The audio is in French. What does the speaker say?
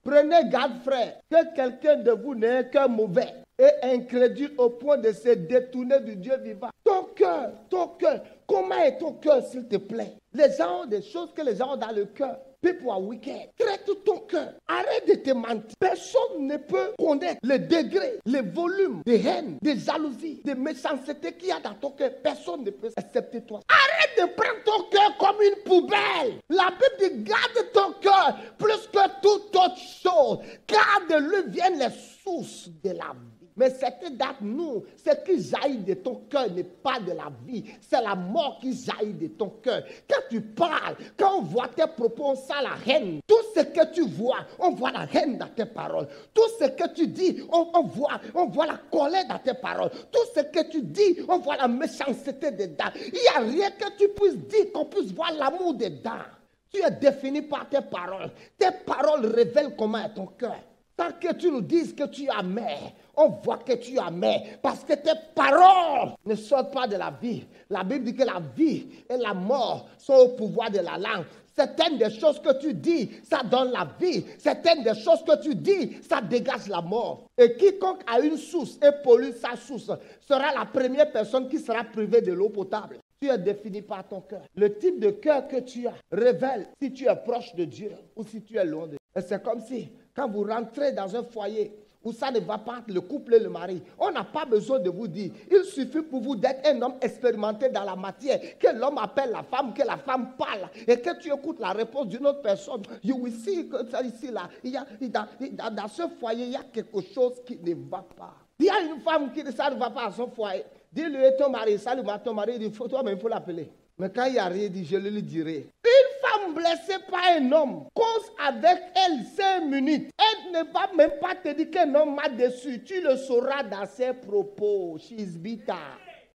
Prenez garde, frère, que quelqu'un de vous n'ait qu'un mauvais et incrédule au point de se détourner du Dieu vivant. Ton cœur, comment est ton cœur, s'il te plaît? Les gens ont des choses que les gens ont dans le cœur. People are wicked. Traite ton cœur. Arrête de te mentir. Personne ne peut connaître le degré, le volume de haine, de jalousie, de méchanceté qu'il y a dans ton cœur. Personne ne peut accepter toi. Arrête de prendre ton cœur comme une poubelle. La Bible dit garde ton cœur plus que toute autre chose. Car de lui viennent les sources de la vie. Mais c'était d'être nous, ce qui jaillit de ton cœur n'est pas de la vie, c'est la mort qui jaillit de ton cœur. Quand tu parles, quand on voit tes propos, on sent la haine. Tout ce que tu vois, on voit la haine dans tes paroles. Tout ce que tu dis, on voit la colère dans tes paroles. Tout ce que tu dis, on voit la méchanceté dedans. Il n'y a rien que tu puisses dire qu'on puisse voir l'amour dedans. Tu es défini par tes paroles. Tes paroles révèlent comment est ton cœur. Tant que tu nous dises que tu es amer, on voit que tu es amer parce que tes paroles ne sortent pas de la vie. La Bible dit que la vie et la mort sont au pouvoir de la langue. Certaines des choses que tu dis, ça donne la vie. Certaines des choses que tu dis, ça dégage la mort. Et quiconque a une source et pollue sa source sera la première personne qui sera privée de l'eau potable. Tu es défini par ton cœur. Le type de cœur que tu as révèle si tu es proche de Dieu ou si tu es loin de Dieu. Et c'est comme si, quand vous rentrez dans un foyer où ça ne va pas entre le couple et le mari, on n'a pas besoin de vous dire. Il suffit pour vous d'être un homme expérimenté dans la matière, que l'homme appelle la femme, que la femme parle, et que tu écoutes la réponse d'une autre personne. You will see que ça ici, là, dans ce foyer, il y a quelque chose qui ne va pas. Il y a une femme qui ça ne va pas à son foyer. Dis-lui et ton mari, salut, ton mari, il faut toi-même, il faut l'appeler. Mais quand il n'y a rien, il dit, je le lui dirai. Une femme blessée par un homme, cause avec elle 5 minutes. Elle ne va même pas te dire qu'un homme m'a déçu. Tu le sauras dans ses propos. She is bitter.